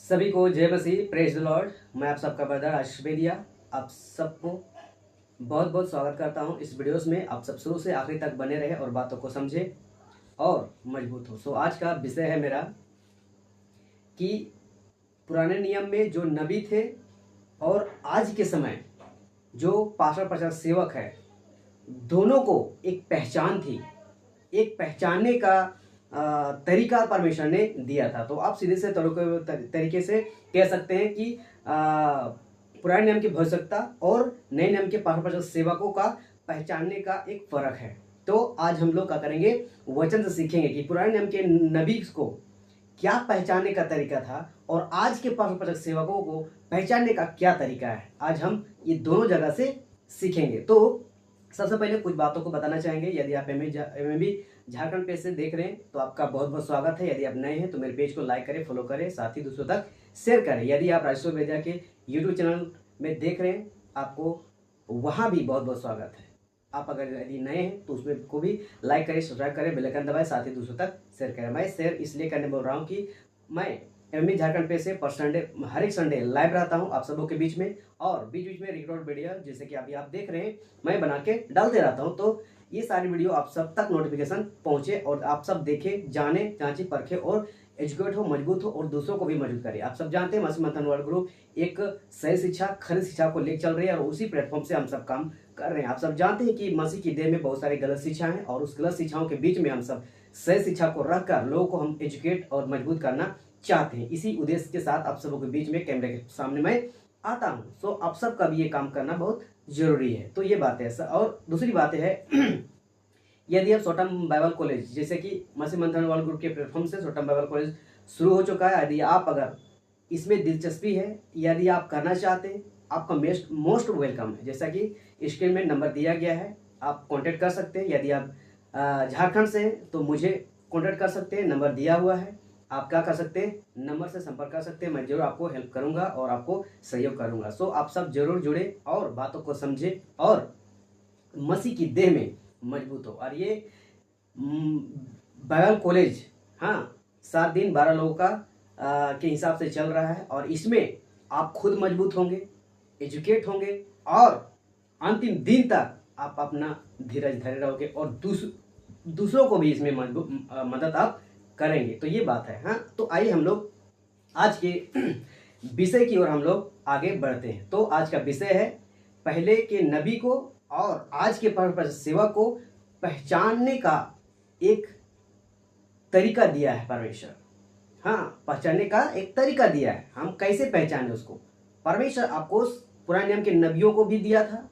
सभी को जय मसीह, प्रेज द लॉर्ड। मैं आप सबका ब्रदर आशीष बेदिया आप सबको बहुत बहुत स्वागत करता हूं इस वीडियोस में। आप सब शुरू से आखिरी तक बने रहे और बातों को समझे और मजबूत हो। सो आज का विषय है मेरा कि पुराने नियम में जो नबी थे और आज के समय जो पास्टर प्रचारक सेवक है, दोनों को एक पहचान थी, एक पहचानने का तरीका परमेश्वर ने दिया था। तो आप सीधे से तरीके से कह सकते हैं कि पुराने नियम की भविष्यवक्ता और नए नियम के पास्टर प्रचारक सेवकों का पहचानने का एक फर्क है। तो आज हम लोग क्या करेंगे, वचन से सीखेंगे कि पुराने नियम के नबी को क्या पहचानने का तरीका था और आज के पास्टर प्रचारक सेवकों को पहचानने का क्या तरीका है। आज हम ये दोनों जगह से सीखेंगे। तो सबसे पहले कुछ बातों को बताना चाहेंगे। यदि आप एमएमबी झारखंड पेज से देख रहे हैं तो आपका बहुत बहुत स्वागत है। यदि आप नए हैं तो मेरे पेज को लाइक करें, फॉलो करें, साथ ही दूसरों तक शेयर करें। यदि आप राजेश बेदिया के यूट्यूब चैनल में देख रहे हैं, आपको वहाँ भी बहुत बहुत स्वागत है। आप अगर यदि नए हैं तो उसमें को भी लाइक करें, सब्सक्राइब करें, बेल आइकन दबाएं, साथ ही दूसरों तक शेयर करें। मैं शेयर इसलिए करने बोल रहा हूँ कि मैं एमएमबी झारखंड पेज से पर संडे, हर एक संडे लाइव रहता हूँ आप सबों के बीच में, और बीच बीच में रिकॉर्ड वीडियो जैसे कि अभी आप देख रहे हैं मैं बना के डालते रहता हूँ। तो ये सारी वीडियो आप सब तक नोटिफिकेशन पहुंचे और आप सब देखें, जाने, जांचे, परखे और एजुकेट हो, मजबूत हो और दूसरों को भी मजबूत करें। आप सब जानते हैं मसीह मंथन वर्ल्ड ग्रुप एक सही शिक्षा, खरी शिक्षा को लेकर चल रही है और उसी प्लेटफॉर्म से हम सब काम कर रहे हैं। आप सब जानते हैं कि मसीह की देह में बहुत सारी गलत शिक्षा है और उस गलत शिक्षाओं के बीच में हम सब सही शिक्षा को रखकर लोगों को हम एजुकेट और मजबूत करना चाहते हैं। इसी उद्देश्य के साथ आप सबों के बीच में कैमरे के सामने मैं आता हूँ। सो आप सबका भी ये काम करना बहुत जरूरी है। तो ये बात है। और दूसरी बात है यदि आप शॉर्ट-टर्म बाइबल कॉलेज, जैसे कि मसीह मंथन वर्ल्ड ग्रुप के प्लेटफॉर्म से शॉर्ट-टर्म बाइबल कॉलेज शुरू हो चुका है। यदि आप अगर इसमें दिलचस्पी है, यदि आप करना चाहते हैं, आपका मोस्ट वेलकम है। जैसा कि स्क्रीन में नंबर दिया गया है, आप कॉन्टेक्ट कर सकते हैं। यदि आप झारखंड से हैं तो मुझे कॉन्टेक्ट कर सकते हैं, नंबर दिया हुआ है। आप क्या कर सकते हैं, नंबर से संपर्क कर सकते हैं। मैं जरूर आपको हेल्प करूंगा और आपको सहयोग करूंगा। सो आप सब जरूर जुड़े और बातों को समझे और मसीह की देह में मजबूत हो। और ये बाइबल कॉलेज 7 दिन 12 लोगों का के हिसाब से चल रहा है और इसमें आप खुद मजबूत होंगे, एजुकेट होंगे और अंतिम दिन तक आप अपना धीरज धरे रहोगे और दूसरों को भी इसमें मदद आप करेंगे। तो ये बात है। तो आइए हम लोग आज के विषय की ओर हम लोग आगे बढ़ते हैं। तो आज का विषय है पहले के नबी को और आज के प्रचारक सेवक को पहचानने का एक तरीका दिया है परमेश्वर। पहचानने का एक तरीका दिया है। हम कैसे पहचाने उसको। परमेश्वर आपको पुराने नियम के नबियों को भी दिया था,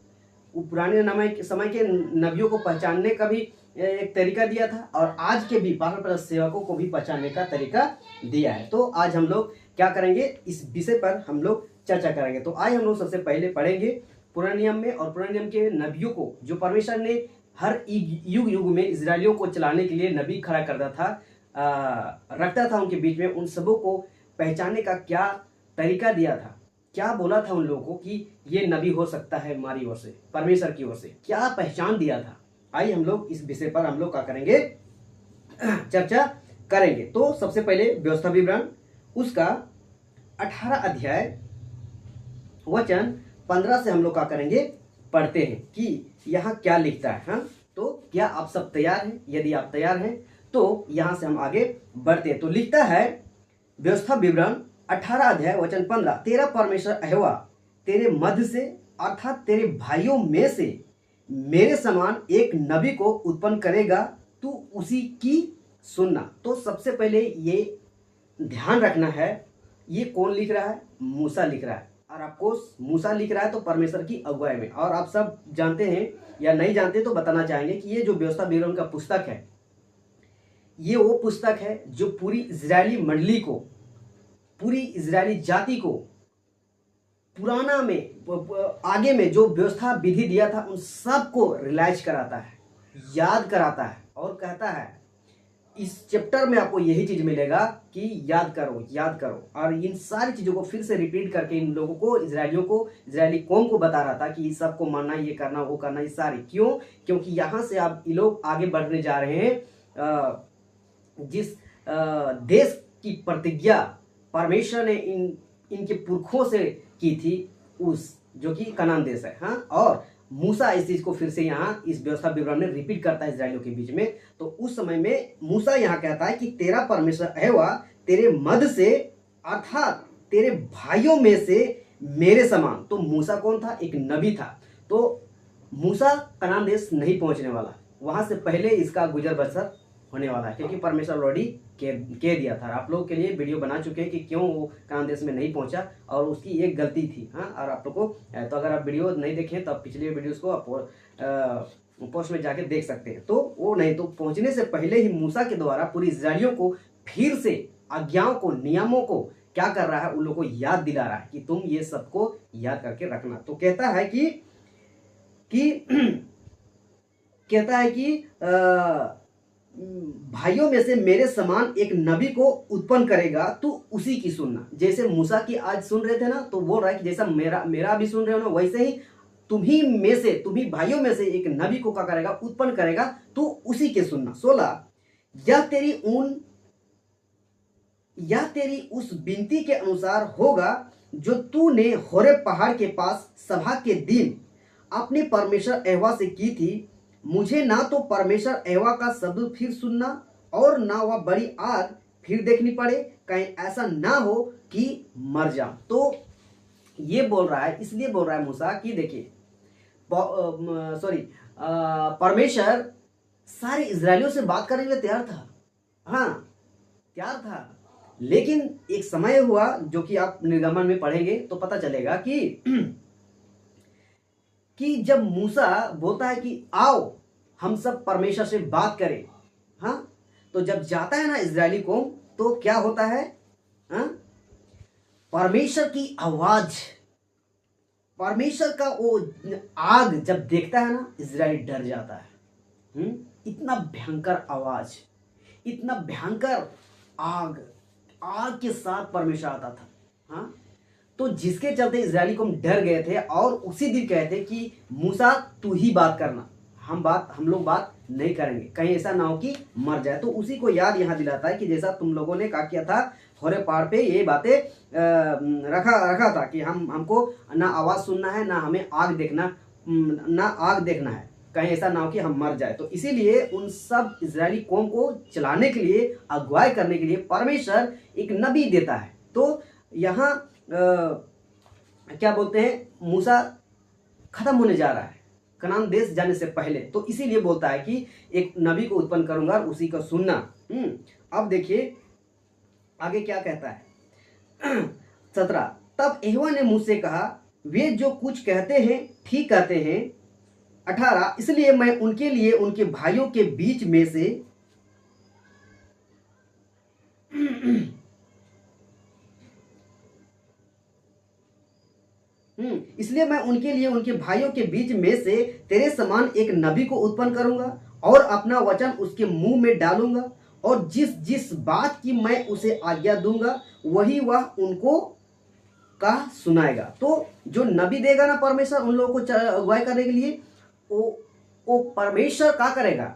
वो पुराने समय के नबियों को पहचानने का भी एक तरीका दिया था और आज के भी प्रचारक सेवकों को भी पहचानने का तरीका दिया है। तो आज हम लोग क्या करेंगे, इस विषय पर हम लोग चर्चा करेंगे। तो आज हम लोग सबसे पहले पढ़ेंगे पुराने नियम में और पुराने नियम के नबियों को, जो परमेश्वर ने हर युग युग में इजरायलियों को चलाने के लिए नबी खड़ा करता था, रखता था उनके बीच में, उन सबों को पहचानने का क्या तरीका दिया था, क्या बोला था उन लोगों को कि ये नबी हो सकता है हमारी ओर से, परमेश्वर की ओर से क्या पहचान दिया था। आइए हम लोग इस विषय पर हम लोग क्या करेंगे, चर्चा करेंगे। तो सबसे पहले व्यवस्था विवरण उसका 18 अध्याय वचन 15 से हम लोग क्या करेंगे, पढ़ते हैं कि यहाँ क्या लिखता है। तो क्या आप सब तैयार हैं? यदि आप तैयार हैं तो यहाँ से हम आगे बढ़ते हैं। तो लिखता है व्यवस्था विवरण 18 अध्याय वचन 15, तेरा परमेश्वर यहोवा तेरे मध्य से अर्थात तेरे भाइयों में से मेरे समान एक नबी को उत्पन्न करेगा, तू उसी की सुनना। तो सबसे पहले ये ध्यान रखना है, ये कौन लिख रहा है, मूसा लिख रहा है। और आपको मूसा लिख रहा है तो परमेश्वर की अगुवाई में। और आप सब जानते हैं या नहीं जानते तो बताना चाहेंगे कि ये जो व्यवस्था विवरण का पुस्तक है, ये वो पुस्तक है जो पूरी इजरायली मंडली को, पूरी इजरायली जाति को पुराना में आगे में जो व्यवस्था विधि दिया था उन सब को रियलाइज कराता है, याद कराता है और कहता है इस चैप्टर में आपको यही चीज मिलेगा कि याद करो, याद करो। और इन सारी चीजों को फिर से रिपीट करके इन लोगों को, इजरायलियों को, इजरायली कौम को बता रहा था कि इस सबको मानना, ये करना, वो करना, ये सारी। क्यों? क्योंकि यहाँ से आप ये लोग आगे बढ़ने जा रहे हैं जिस देश की प्रतिज्ञा परमेश्वर ने इनके पुरखों से की थी, उस जो कि कनान देश है। हाँ, और मूसा इस चीज को फिर से यहाँ इस व्यवस्था विवरण में रिपीट करता है इजराइलियों के बीच में। तो उस समय में मूसा यहाँ कहता है कि तेरा परमेश्वर यहोवा तेरे मध्य से, अर्थात तेरे भाइयों में से मेरे समान। तो मूसा कौन था? एक नबी था। तो मूसा कनान देश नहीं पहुंचने वाला, वहां से पहले इसका गुजर बसर होने वाला है, क्योंकि परमेश्वर ऑलरेडी कह दिया था। आप लोगों के लिए वीडियो बना चुके हैं कि क्यों वो कनान देश में नहीं पहुंचा, और उसकी एक गलती थी। हाँ, और आप लोग को तो अगर आप वीडियो नहीं देखें तो आप पिछले वीडियोस को आप पोस्ट में जाके देख सकते हैं। तो वो नहीं, तो पहुंचने से पहले ही मूसा के द्वारा पूरी इजराइलियों को फिर से आज्ञाओं को, नियमों को क्या कर रहा है, उन लोगों को याद दिला रहा है कि तुम ये सबको याद करके रखना। तो कहता है कि भाइयों में से मेरे समान एक नबी को उत्पन्न करेगा, तू उसी की सुनना। जैसे मूसा की आज सुन रहे थे ना, तो बोल रहा है कि जैसा मेरा भी सुन रहे हो ना, वैसे ही तुम्ही भाइयों में से एक नबी को क्या करेगा? उत्पन्न करेगा, तू उसी के सुनना। 16, यह तेरी उस विनती के अनुसार होगा जो तूने होरेब पहाड़ के पास सभा के दिन अपने परमेश्वर यहोवा से की थी। मुझे ना तो परमेश्वर यहोवा का शब्द फिर सुनना और ना वह बड़ी आग फिर देखनी पड़े, कहीं ऐसा ना हो कि मर जाऊं। तो ये बोल रहा है, इसलिए बोल रहा है मूसा कि देखिए, परमेश्वर सारे इजरायलियों से बात करने के लिए तैयार था। हाँ, तैयार था, लेकिन एक समय हुआ जो कि आप निर्गमन में पढ़ेंगे तो पता चलेगा कि जब मूसा बोलता है कि आओ हम सब परमेश्वर से बात करें। हाँ, तो जब जाता है ना इजरायली कौम, तो क्या होता है? हाँ, परमेश्वर की आवाज, परमेश्वर का वो आग जब देखता है ना, इजरायली डर जाता है। इतना भयंकर आवाज, इतना भयंकर आग के साथ परमेश्वर आता था। हाँ, तो जिसके चलते इजरायली को डर गए थे, और उसी दिन कहते कि मूसा तू ही बात करना, हम लोग बात नहीं करेंगे, कहीं ऐसा ना हो कि मर जाए। तो उसी को याद यहाँ दिलाता है कि जैसा तुम लोगों ने क्या किया था, होरेब पहाड़ पे ये बातें रखा था कि हमको ना आवाज सुनना है, ना हमें आग देखना है, कहीं ऐसा ना हो कि हम मर जाए। तो इसीलिए उन सब इजरायली कौम को चलाने के लिए, अगुवाई करने के लिए परमेश्वर एक नबी देता है। तो यहाँ क्या बोलते हैं, मूसा खत्म होने जा रहा है कनान देश जाने से पहले, तो इसीलिए बोलता है कि एक नबी को उत्पन्न करूंगा, उसी का सुनना। अब देखिए आगे क्या कहता है। 17, तब यहोवा ने मुझसे कहा, वे जो कुछ कहते हैं ठीक कहते हैं। 18, इसलिए मैं उनके लिए उनके भाइयों के बीच में से इसलिए मैं उनके लिए उनके भाइयों के बीच में से तेरे समान एक नबी को उत्पन्न करूंगा, और अपना वचन उसके मुंह में डालूंगा, और जिस जिस बात की मैं उसे आज्ञा दूंगा वही वह उनको कह सुनाएगा। तो जो नबी देगा ना परमेश्वर उन लोगों को अगुवाई करने के लिए, वो परमेश्वर क्या करेगा?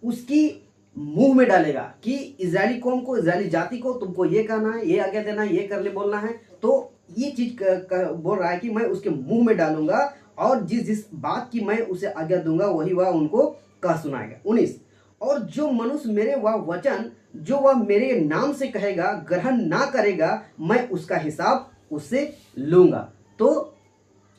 उसकी मुंह में डालेगा कि इजरायली कौम को, इजरायली जाति को तुमको ये कहना है, ये आज्ञा देना है, ये करने बोलना है। तो ये चीज बोल रहा है कि मैं उसके मुंह में डालूंगा, और जिस जिस बात की मैं उसे आज्ञा दूंगा वही वह उनको कह सुनाएगा। 19, और जो मनुष्य मेरे वह वचन जो वह मेरे नाम से कहेगा ग्रहण ना करेगा, मैं उसका हिसाब उससे लूंगा। तो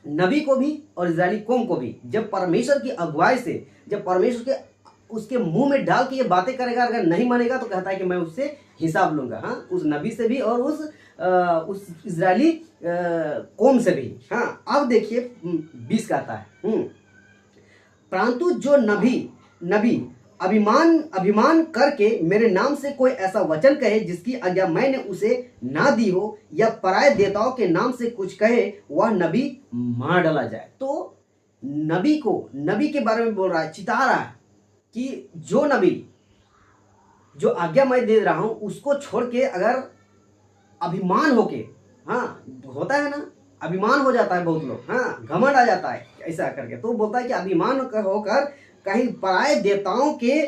नबी को भी और इजरायली कौम को भी जब परमेश्वर की अगुवाई से, जब परमेश्वर के उसके मुंह में डाल के ये बातें करेगा, अगर नहीं मानेगा तो कहता है कि मैं उससे हिसाब लूंगा। हाँ, उस नबी से भी और उस इजरायली कौम से भी। हाँ, अब देखिए 20 कहता है, परंतु जो नबी अभिमान करके मेरे नाम से कोई ऐसा वचन कहे जिसकी आज्ञा मैंने उसे ना दी हो, या पराये देवताओं के नाम से कुछ कहे, वह नबी मार डाला जाए। तो नबी के बारे में बोल रहा है, चिता रहा है कि जो नबी, जो आज्ञा मैं दे रहा हूं उसको छोड़ के अगर अभिमान होके, हाँ होता है ना, अभिमान हो जाता है बहुत लोग, हाँ घमंड आ जाता है ऐसा करके, तो बोलता है कि अभिमान होकर कहीं पराये देवताओं के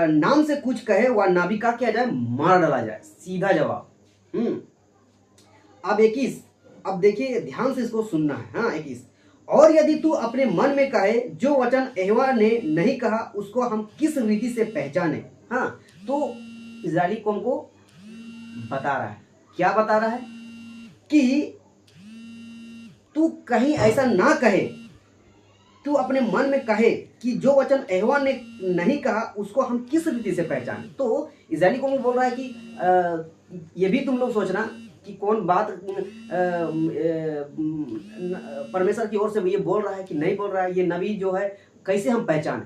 नाम से कुछ कहे, वह नबी का किया जाए, मार डाला जाए। सीधा जवाब। अब 21, अब देखिए ध्यान से इसको सुनना है। हाँ 21, और यदि तू अपने मन में कहे जो वचन यहोवा ने नहीं कहा उसको हम किस रीति से पहचाने। हाँ, तो इस्राएली कौम को बता रहा है, क्या बता रहा है कि तू कहीं ऐसा ना कहे, तू अपने मन में कहे कि जो वचन यहोवा ने नहीं कहा उसको हम किस रीति से पहचाने। तो इस्राएली कौम बोल रहा है कि ये भी तुम लोग सोचना कि कौन बात परमेश्वर की ओर से ये बोल रहा है कि नहीं बोल रहा है, ये नबी जो है कैसे हम पहचाने।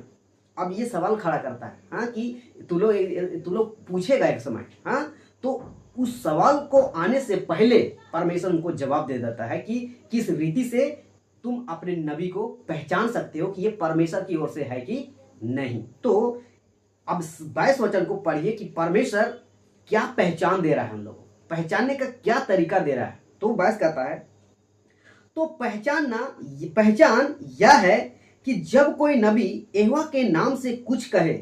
अब ये सवाल खड़ा करता है हाँ कि तू लोग पूछेगा एक समय। हाँ, तो उस सवाल को आने से पहले परमेश्वर उनको जवाब दे देता है कि किस रीति से तुम अपने नबी को पहचान सकते हो कि ये परमेश्वर की ओर से है कि नहीं। तो अब 22 वचन को पढ़िए कि परमेश्वर क्या पहचान दे रहा है, हम लोगों को पहचानने का क्या तरीका दे रहा है। तो 22 कहता है, तो पहचान यह है कि जब कोई नबी यहोवा के नाम से कुछ कहे,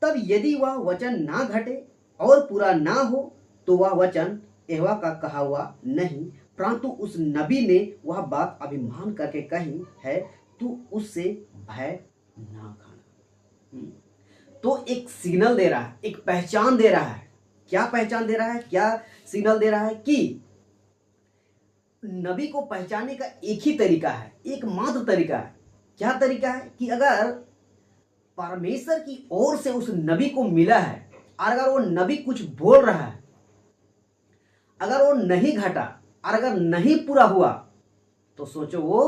तब यदि वह वचन ना घटे और पूरा ना हो तो वह वचन यहोवा का कहा हुआ नहीं, परंतु उस नबी ने वह बात अभिमान करके कही है, तू उससे भय ना खाना। तो एक सिग्नल दे रहा है, एक पहचान दे रहा है। क्या पहचान दे रहा है, क्या सिग्नल दे रहा है कि नबी को पहचानने का एक ही तरीका है, एकमात्र तरीका है। क्या तरीका है कि अगर परमेश्वर की ओर से उस नबी को मिला है और अगर वो नबी कुछ बोल रहा है, अगर वो नहीं घटा और अगर नहीं पूरा हुआ, तो सोचो वो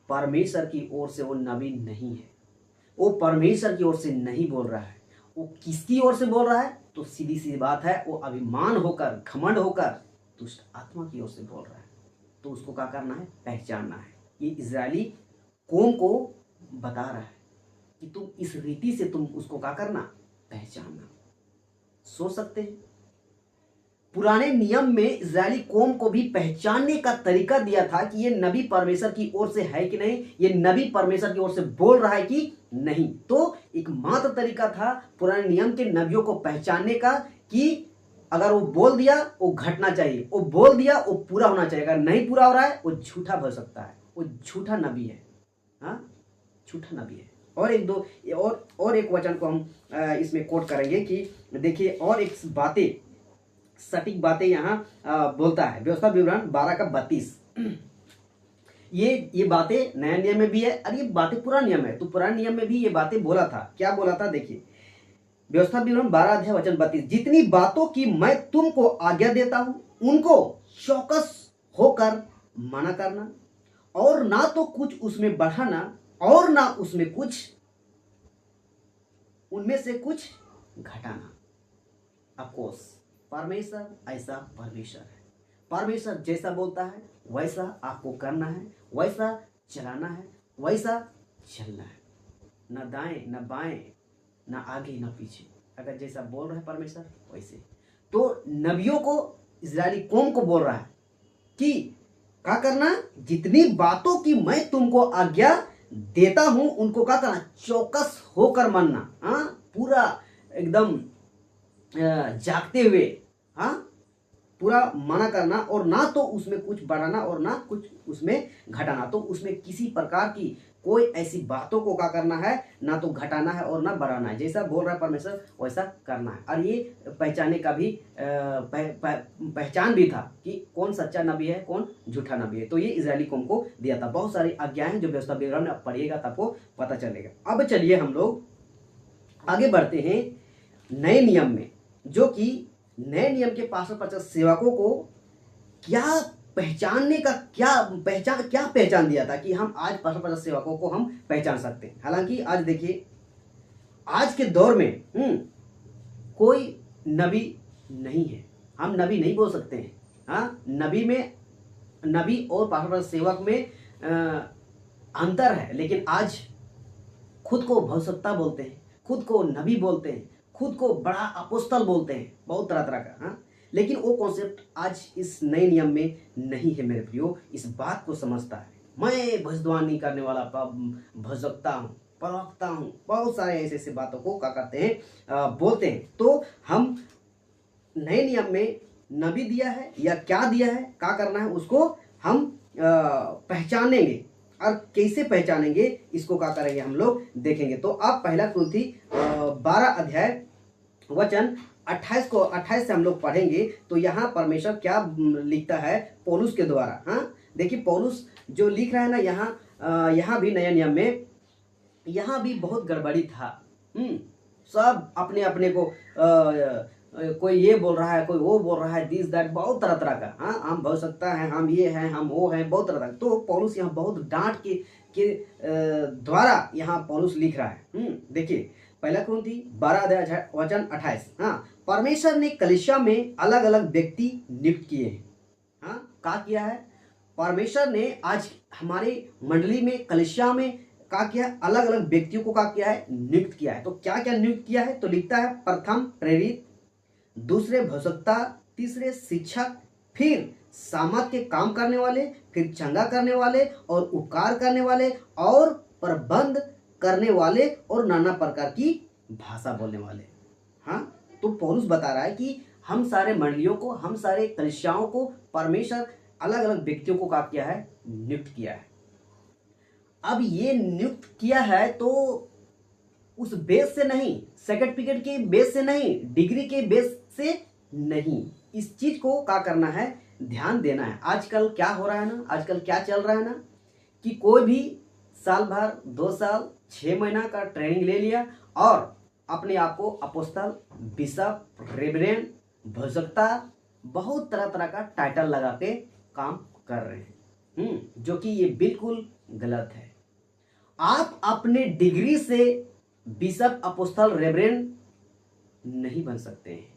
परमेश्वर की ओर से वो नबी नहीं है, वो परमेश्वर की ओर से नहीं बोल रहा है। वो किसकी ओर से बोल रहा है? तो सीधी सी बात है, वो अभिमान होकर, घमंड होकर दुष्ट आत्मा की ओर से बोल रहा है। तो उसको क्या करना है? पहचानना है। ये इजरायली कौम को बता रहा है कि तुम इस रीति से तुम उसको क्या करना? पहचानना। सोच सकते हैं पुराने नियम में इजरायली कौम को भी पहचानने का तरीका दिया था कि ये नबी परमेश्वर की ओर से है कि नहीं, ये नबी परमेश्वर की ओर से बोल रहा है कि नहीं। तो एक मात्र तरीका था पुराने नियम के नबियों को पहचानने का कि अगर वो बोल दिया वो घटना चाहिए, वो बोल दिया वो पूरा होना चाहिए, अगर नहीं पूरा हो रहा है वो झूठा हो सकता है, वो झूठा नबी है। हाँ, झूठा नबी है। और एक दो और एक वचन को हम इसमें कोट करेंगे कि देखिए, और एक बातें, सटीक बातें यहाँ बोलता है व्यवस्था विवरण 12:32। ये बातें नया नियम में भी है और ये बातें पुराने नियम है। तो पुराने नियम में भी ये बातें बोला था। क्या बोला था? देखिए, व्यवस्था विवरण 12:32, जितनी बातों की मैं तुमको आज्ञा देता हूं उनको चौकस होकर मना करना, और ना तो कुछ उसमें बढ़ाना और ना उसमें कुछ, उनमें से कुछ घटाना। ऑफकोर्स परमेश्वर ऐसा परमेश्वर है। परमेश्वर जैसा बोलता है वैसा आपको करना है, वैसा चलाना है, वैसा चलना है, न दाएं न बाएं, न आगे न पीछे। अगर जैसा बोल रहा है परमेश्वर वैसे। तो नबियों को, इजरायली कौम को बोल रहा है कि क्या करना? जितनी बातों की मैं तुमको आज्ञा देता हूं उनको क्या करना? चौकस होकर मानना। हाँ, पूरा एकदम जागते हुए, हाँ, पूरा मना करना, और ना तो उसमें कुछ बढ़ाना और ना कुछ उसमें घटाना। तो उसमें किसी प्रकार की कोई ऐसी बातों को क्या करना है? ना तो घटाना है और ना बढ़ाना है। जैसा बोल रहा है परमेश्वर वैसा करना है। और ये पहचाने का भी पहचान भी था कि कौन सच्चा नबी है, कौन झूठा नबी है। तो ये इजरायली कौम को दिया था। बहुत सारी आज्ञाएं हैं जो व्यवस्था विवरण में आप पढ़िएगा तब आपको पता चलेगा। अब चलिए हम लोग आगे बढ़ते हैं नए नियम में, जो कि नए नियम के 550 सेवकों को क्या पहचानने का क्या पहचान दिया था कि हम आज 550 सेवकों को हम पहचान सकते हैं। हालांकि आज देखिए, आज के दौर में कोई नबी नहीं है, हम नबी नहीं बोल सकते हैं। हाँ, नबी और 550 सेवक में अंतर है। लेकिन आज खुद को भविष्यवक्ता बोलते हैं, खुद को नबी बोलते हैं, खुद को बड़ा अपोस्तल बोलते हैं, बहुत तरह तरह का। हाँ, लेकिन वो कॉन्सेप्ट आज इस नए नियम में नहीं है मेरे प्रियो। इस बात को समझता है, मैं भविष्यवाणी करने वाला भविष्यवक्ता हूँ, प्रवक्ता हूँ, बहुत सारे ऐसे ऐसे बातों को क्या करते हैं? बोलते हैं। तो हम नए नियम में नबी दिया है या क्या दिया है, क्या करना है, उसको हम पहचानेंगे। और कैसे पहचानेंगे इसको क्या करेंगे हम लोग देखेंगे। तो आप पहला कुरिन्थी 12 अध्याय वचन 28 से हम लोग पढ़ेंगे। तो यहाँ परमेश्वर क्या लिखता है पौलुस के द्वारा। हाँ देखिए, पौलुस जो लिख रहा है ना यहाँ भी नया नियम में यहाँ भी बहुत गड़बड़ी था। सब अपने अपने को कोई ये बोल रहा है, कोई वो बोल रहा है, दिस दैट, बहुत तरह तरह का। हाँ, हम हो सकता है, हम ये हैं, हम वो हैं, बहुत तरह का। तो पौलुस यहाँ बहुत डांट के द्वारा यहाँ पौलुस लिख रहा है। देखिए पहला कुरिन्थी 12 अध्याय वचन 28। हाँ, परमेश्वर ने कलीसिया में अलग अलग व्यक्ति नियुक्त किए हैं। हाँ, क्या किया है परमेश्वर ने आज हमारे मंडली में, कलीसिया में क्या किया, अलग अलग व्यक्तियों को क्या किया है, नियुक्त किया है। तो क्या क्या नियुक्त किया है, तो लिखता है प्रथम प्रेरित, दूसरे भविष्यवक्ता, तीसरे शिक्षक, फिर सामर्थ के काम करने वाले, फिर चंगा करने वाले और उपकार करने वाले और प्रबंध करने वाले और नाना प्रकार की भाषा बोलने वाले। हाँ, तो पौलुस बता रहा है कि हम सारे मंडलियों को, हम सारे कलीसियाओं को परमेश्वर अलग अलग व्यक्तियों को क्या किया है, नियुक्त किया है। अब ये नियुक्त किया है तो उस बेस से नहीं, सर्टिफिकेट के बेस से नहीं, डिग्री के बेस से नहीं। इस चीज को क्या करना है, ध्यान देना है। आजकल क्या हो रहा है ना, आजकल क्या चल रहा है ना कि कोई भी साल भर, 2 साल, 6 महीना का ट्रेनिंग ले लिया और अपने आप को अपोस्तल, बिशप, रेवरेंड, भविष्यवक्ता, बहुत तरह तरह का टाइटल लगा के काम कर रहे हैं, जो कि ये बिल्कुल गलत है। आप अपने डिग्री से बिशप, अपोस्तल, रेवरेंड नहीं बन सकते हैं।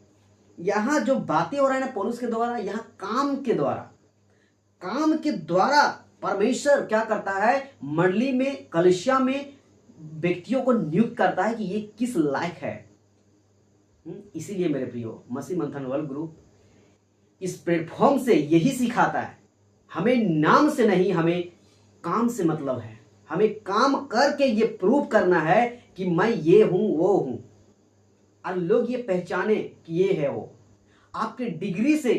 यहाँ जो बातें हो रहा है ना पौलुस के द्वारा, यहाँ काम के द्वारा परमेश्वर क्या करता है, मंडली में, कलीसिया में व्यक्तियों को नियुक्त करता है कि ये किस लायक है। इसीलिए मेरे प्रियो, मसीह मंथन वर्ल्ड ग्रुप इस प्लेटफॉर्म से यही सिखाता है, हमें नाम से नहीं, हमें काम से मतलब है। हमें काम करके ये प्रूव करना है कि मैं ये हूं, वो हूं, और लोग ये पहचाने कि ये है वो। आपके डिग्री से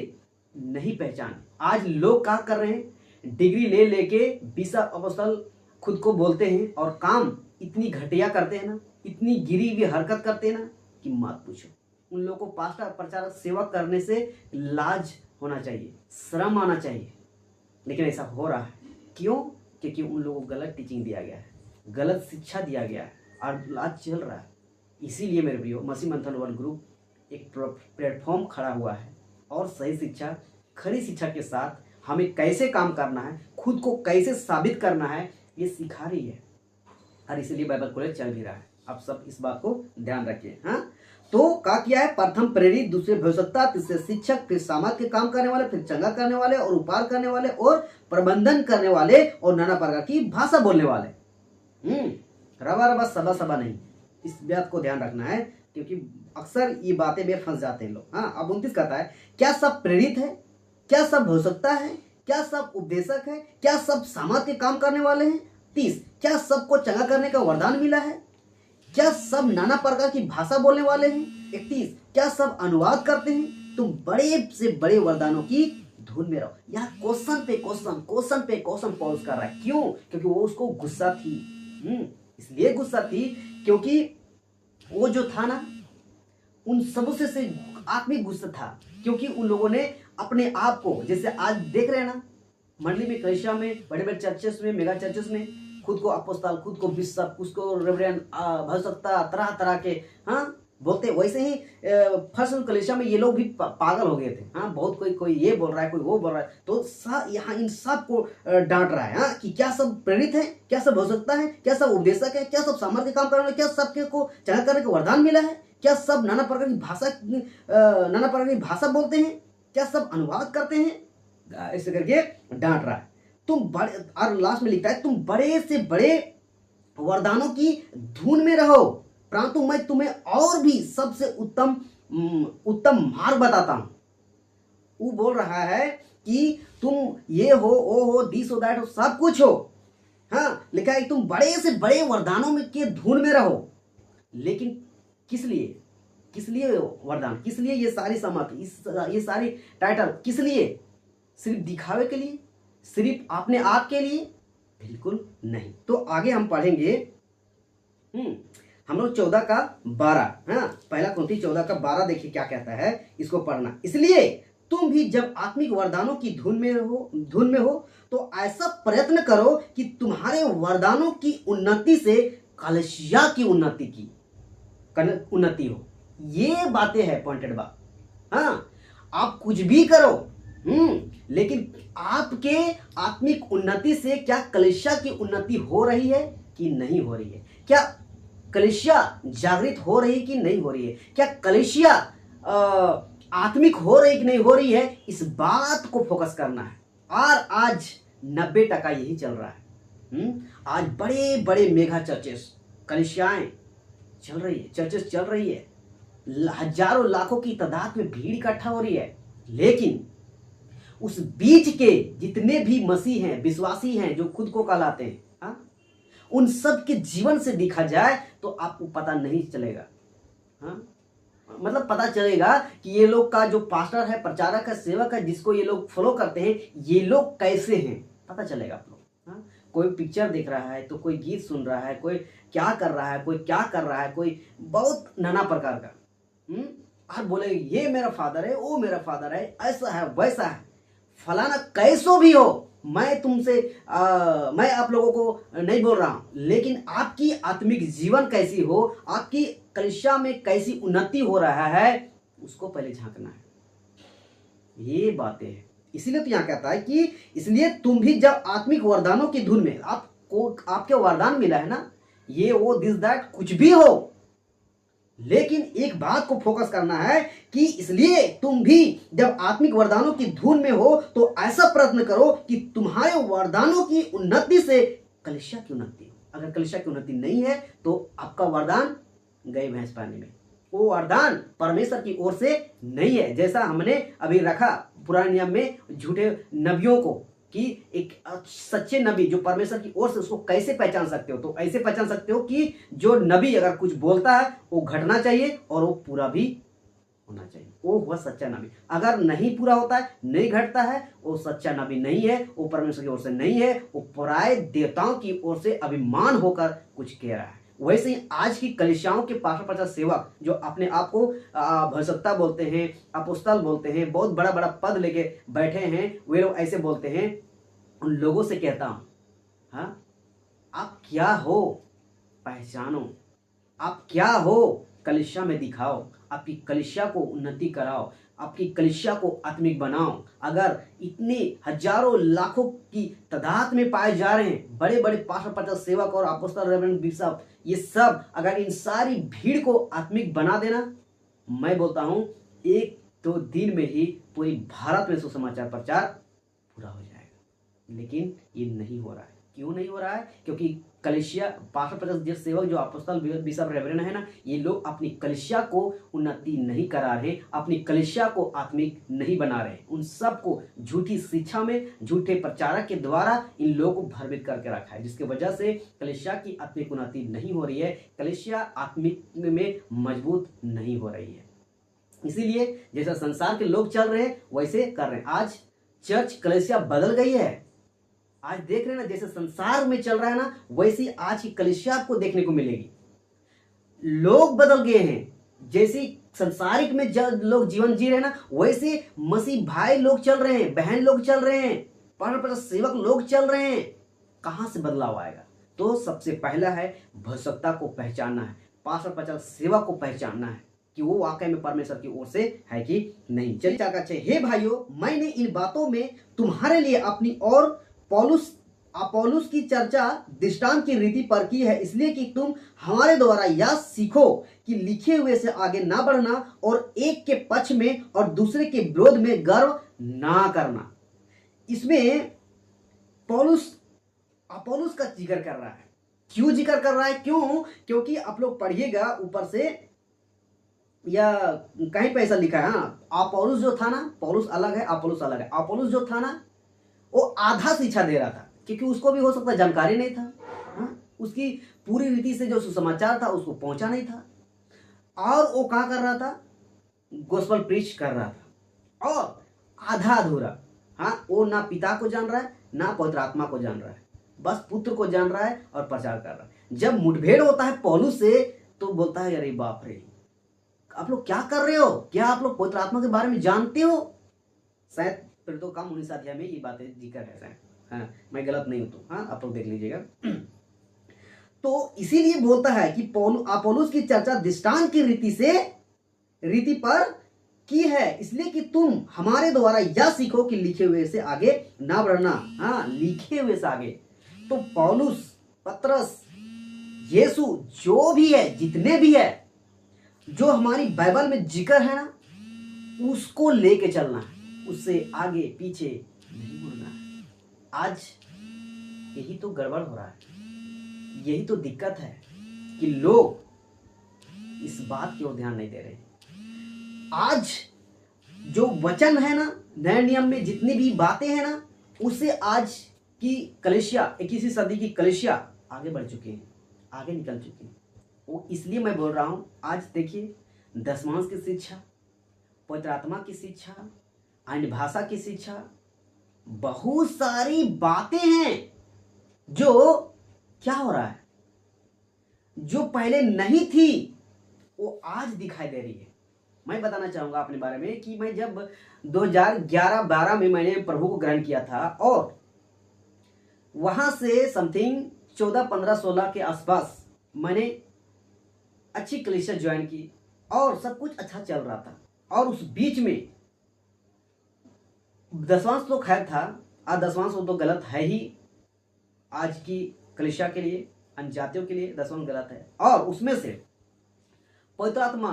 नहीं पहचान। आज लोग क्या कर रहे हैं, डिग्री ले लेके बिशप, अपोस्तल खुद को बोलते हैं और काम इतनी घटिया करते हैं ना, इतनी गिरी हुई हरकत करते हैं ना कि मत पूछो। उन लोगों को पास्टर, प्रचारक, सेवा करने से लाज होना चाहिए, शर्म आना चाहिए, लेकिन ऐसा हो रहा है। क्यों? क्योंकि उन लोगों को गलत टीचिंग दिया गया है, गलत शिक्षा दिया गया है और लाज चल रहा है। इसीलिए मेरे प्रियो, मसीह मंथन वर्ल्ड ग्रुप एक प्लेटफॉर्म खड़ा हुआ है और सही शिक्षा, खरी शिक्षा के साथ हमें कैसे काम करना है, खुद को कैसे साबित करना है, ये सिखा रही है। और इसीलिए बाइबल कॉलेज चल भी रहा है। आप सब इस बात को ध्यान रखिए। हाँ, तो क्या किया है, प्रथम प्रेरित, दूसरे भविष्यवक्ता, तीसरे शिक्षक, फिर सामर्थ के काम करने वाले, फिर चंगा करने वाले और उपकार करने वाले और प्रबंधन करने वाले और नाना प्रकार की भाषा बोलने वाले। रवा रवा सबा सबा नहीं, इस बात को ध्यान रखना है, क्योंकि अक्सर ये बातें में फंस जाते हैं लोग। हाँ, अब 29 कहता है, क्या सब प्रेरित है, क्या सब भविष्यवक्ता है, क्या सब उपदेशक है, क्या सब सामर्थ के काम करने वाले हैं। 30, क्या सबको चंगा करने का वरदान मिला है, क्या सब नाना प्रकार की भाषा बोलने वाले हैं। 31, क्या सब अनुवाद करते हैं। तुम बड़े से बड़े वरदानों की धुन में रहो। यहाँ क्वेश्चन पे क्वेश्चन पॉज कर रहा है। क्यों? क्योंकि वो उसको गुस्सा थी। इसलिए गुस्सा थी क्योंकि वो जो था ना, उन सबों से आत्मिक गुस्सा था, क्योंकि उन लोगों ने अपने आप को, जैसे आज देख रहे हैं ना मंडली में, कलीसिया में, बड़े बड़े चर्चेस में, मेगा चर्चेस में, खुद को अपोस्तल, खुद को बिशप, उसको रेवरेंड, भविष्यवक्ता, तरह तरह के हाँ बोलते। वैसे ही फर्स्ट कलीसिया में ये लोग भी पागल हो गए थे। हाँ, बहुत कोई ये बोल रहा है, कोई वो बोल रहा है, तो यहाँ इन सब को डांट रहा है। हाँ, कि क्या सब प्रेरित है, क्या सब भविष्यवक्ता है, क्या सब उपदेशक है, क्या सब सामर्थ के काम करने वाले, क्या सबके को चंगा करने का वरदान मिला है, क्या सब नाना प्रकार की भाषा बोलते हैं, क्या सब अनुवाद करते हैं। ऐसे करके डांट रहा है। तुम बड़े, और लास्ट में लिखता है, तुम बड़े से बड़े वरदानों की धुन में रहो, परंतु मैं तुम्हें और भी सबसे उत्तम मार्ग बताता हूं। वो बोल रहा है कि तुम ये हो, वो हो, दिस हो, दैट हो, सब कुछ हो। हाँ, लिखा है तुम बड़े से बड़े वरदानों में के धुन में रहो, लेकिन किस लिए? किस लिए वरदान, किस लिए ये सारी सामर्थ्य, ये सारी टाइटल किस लिए? सिर्फ दिखावे के लिए, सिर्फ अपने आप के लिए? बिल्कुल नहीं। तो आगे हम पढ़ेंगे हम लोग 14 का 12, हाँ, पहला कुंती 14 का 12 देखिए क्या कहता है, इसको पढ़ना। इसलिए तुम भी जब आत्मिक वरदानों की धुन में हो तो ऐसा प्रयत्न करो कि तुम्हारे वरदानों की उन्नति से कलीसिया की उन्नति हो। ये बातें हैं पॉइंटेड बात। हाँ, आप कुछ भी करो, लेकिन आपके आत्मिक उन्नति से क्या कलीसिया की उन्नति हो रही है कि नहीं हो रही है? क्या कलीसिया जागृत हो रही है कि नहीं हो रही है? क्या कलीसिया आत्मिक हो रही कि नहीं हो रही है? इस बात को फोकस करना है। और आज 90% यही चल रहा है। आज बड़े बड़े मेगा चर्चेस, कलीसियाएं चल रही है, चर्चेस चल रही है, हजारों लाखों की तादाद में भीड़ इकट्ठा हो रही है, लेकिन उस बीच के जितने भी मसीह हैं, विश्वासी हैं, जो खुद को कहलाते हैं, उन सब के जीवन से देखा जाए तो आपको पता नहीं चलेगा। मतलब पता चलेगा कि ये लोग का जो पास्टर है, प्रचारक है, सेवक है, जिसको ये लोग फॉलो करते हैं, ये लोग कैसे हैं, पता चलेगा आप लोग। कोई पिक्चर देख रहा है तो कोई गीत सुन रहा है, कोई क्या कर रहा है, कोई क्या कर रहा है, कोई बहुत नाना प्रकार का और बोले ये मेरा फादर है, वो मेरा फादर है, ऐसा है, वैसा है, फलाना कैसो भी हो। मैं तुमसे मैं आप लोगों को नहीं बोल रहा हूं, लेकिन आपकी आत्मिक जीवन कैसी हो, आपकी कलीसिया में कैसी उन्नति हो रहा है, उसको पहले झांकना है। ये बातें हैं। इसीलिए तो यहां कहता है कि इसलिए तुम भी जब आत्मिक वरदानों की धुन में, आपको आपके वरदान मिला है ना, ये वो दिस दैट कुछ भी हो, लेकिन एक बात को फोकस करना है कि इसलिए तुम भी जब आत्मिक वरदानों की धुन में हो तो ऐसा प्रयत्न करो कि तुम्हारे वरदानों की उन्नति से कलीसिया की उन्नति हो। अगर कलीसिया की उन्नति नहीं है तो आपका वरदान गए भैंस पानी में। वो वरदान परमेश्वर की ओर से नहीं है। जैसा हमने अभी रखा पुराने नियम में झूठे नबियों को, कि एक सच्चे नबी जो परमेश्वर की ओर से, उसको कैसे पहचान सकते हो? तो ऐसे पहचान सकते हो कि जो नबी अगर कुछ बोलता है वो घटना चाहिए और वो पूरा भी होना चाहिए, वो हुआ सच्चा नबी। अगर नहीं पूरा होता है, नहीं घटता है, वो सच्चा नबी नहीं है, वो परमेश्वर की ओर से नहीं है, वो पराये देवताओं की ओर से अभिमान होकर कुछ कह रहा है। वैसे ही आज की कलीसियाओं के पास्टर प्रचारक सेवक जो अपने आप को भविष्यवक्ता बोलते हैं, अपोस्तल बोलते हैं, बहुत बड़ा बड़ा पद लेके बैठे हैं, वे लोग ऐसे बोलते हैं। उन लोगों से कहता हूं, हाँ, आप क्या हो पहचानो, आप क्या हो कलीसिया में दिखाओ, आपकी कलीसिया को उन्नति कराओ, आपकी कलीसिया को आत्मिक बनाओ। अगर इतने हजारों लाखों की तादाद में पाए जा रहे हैं बड़े बड़े पास्टर प्रचारक सेवक और अपोस्तल रेवरेंड बिशप, ये सब अगर इन सारी भीड़ को आत्मिक बना देना, मैं बोलता हूं 1-2 दिन में ही पूरी भारत में सुसमाचार प्रचार पूरा हो जाएगा। लेकिन ये नहीं हो रहा है। क्यों नहीं हो रहा है? क्योंकि कलीसिया पास्टर प्रचारक सेवक जो अपोस्तल बिशप रेवरेंड है ना, ये लोग अपनी कलीसिया को उन्नति नहीं करा रहे, अपनी कलीसिया को आत्मिक नहीं बना रहे। उन सबको झूठी शिक्षा में, झूठे प्रचारक के द्वारा इन लोगों को भ्रमित करके रखा है, जिसकी वजह से कलीसिया की आत्मिक उन्नति नहीं हो रही है, कलीसिया आत्मिक में मजबूत नहीं हो रही है। इसीलिए जैसा संसार के लोग चल रहे हैं वैसे कर रहे हैं। आज चर्च कलीसिया बदल गई है। आज देख रहे हैं ना, जैसे संसार में चल रहा है ना, वैसी आज की कलीसिया आपको देखने को मिलेगी। लोग बदल गए हैं। जैसे संसारिक में लोग जीवन जी रहे हैं ना, वैसे मसीह भाई लोग चल रहे हैं, बहन लोग चल रहे हैं, पास्टर सेवक लोग चल रहे हैं। कहां से बदलाव आएगा? तो सबसे पहला है भविष्यवक्ता को पहचानना है, पास्टर प्रचारक सेवक को पहचानना है कि वो वाकई में परमेश्वर की ओर से है कि नहीं। चलिए चार का 6। हे भाइयों, मैंने इन बातों में तुम्हारे लिए अपनी और अपोलोस की चर्चा दृष्टांत की रीति पर की है, इसलिए कि तुम हमारे द्वारा यह सीखो कि लिखे हुए से आगे ना बढ़ना और एक के पक्ष में और दूसरे के विरोध में गर्व ना करना। इसमें अपोलोस का जिक्र कर रहा है। क्यों जिक्र कर रहा है? क्योंकि आप लोग पढ़िएगा ऊपर से या कहीं पे ऐसा लिखा है। अपोलोस जो था ना, पौलुस अलग है, अपोलोस अलग है। अपोलोस जो था ना, वो आधा शिक्षा दे रहा था, क्योंकि उसको भी हो सकता जानकारी नहीं था, उसकी पूरी रीति से जो सुसमाचार था उसको पहुंचा नहीं था। और वो क्या कर रहा था, गोस्पल प्रीच कर रहा था, और आधा अधूरा। हाँ, वो ना पिता को जान रहा है ना पवित्र आत्मा को जान रहा है, बस पुत्र को जान रहा है और प्रचार कर रहा है। जब मुठभेड़ होता है पौलुस से तो बोलता है अरे बाप रे, आप लोग क्या कर रहे हो, क्या आप लोग पवित्र आत्मा के बारे में जानते हो? शायद फिर तो काम 19 अध्याय में ये बातें जिक्र है शायद। हाँ, मैं गलत नहीं हूं तो हाँ, आप लोग देख लीजिएगा। तो इसीलिए बोलता है कि पौलुस की चर्चा दृष्टांत की रीति पर की है, इसलिए कि तुम हमारे द्वारा यह सीखो कि लिखे हुए से आगे ना बढ़ना। हाँ, लिखे हुए से आगे। तो पौलुस, पतरस, यीशु, जो भी है, जितने भी है, जो हमारी बाइबल में जिक्र है ना, उसको लेके चलना है, उससे आगे पीछे नहीं मुड़ना है। आज यही तो गड़बड़ हो रहा है, यही तो दिक्कत है कि लोग इस बात की ओर ध्यान नहीं दे रहे। आज जो वचन है ना, नए नियम में जितनी भी बातें हैं ना, उससे आज की कलीसिया, 21वीं सदी की कलीसिया आगे बढ़ चुकी है, आगे निकल चुकी है। वो इसलिए मैं बोल रहा हूं, आज देखिए दशमांश की शिक्षा, पवित्र आत्मा की शिक्षा, अन्य भाषा की शिक्षा, बहुत सारी बातें हैं जो क्या हो रहा है, जो पहले नहीं थी वो आज दिखाई दे रही है। मैं बताना चाहूंगा अपने बारे में कि मैं जब 2011-12 में मैंने प्रभु को ग्रहण किया था, और वहां से समथिंग 14, 15, 16 के आसपास मैंने अच्छी कलीसिया ज्वाइन की और सब कुछ अच्छा चल रहा था। और उस बीच में दशवांश तो खैर था, दशवांश तो गलत है ही आज की कलीसिया के लिए, अन्य जातियों के लिए दशवांश गलत है। और उसमें से पवित्र आत्मा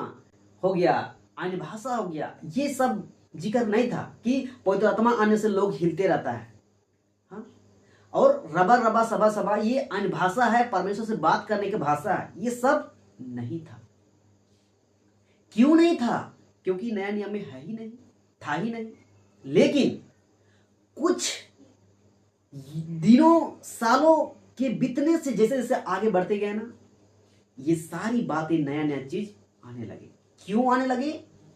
हो गया, अन्य भाषा हो गया, ये सब जिक्र नहीं था कि पवित्र आत्मा आने से लोग हिलते रहता है। हाँ? और रबा रबा सबा सबा ये अन्य भाषा है, परमेश्वर से बात करने की भाषा है, ये सब नहीं था। क्यों नहीं था? क्योंकि नया नियम में है ही नहीं, था ही नहीं। लेकिन कुछ दिनों सालों के बीतने से जैसे जैसे आगे बढ़ते गए ना, ये सारी बातें नया नया चीज आने लगे। क्यों आने लगे?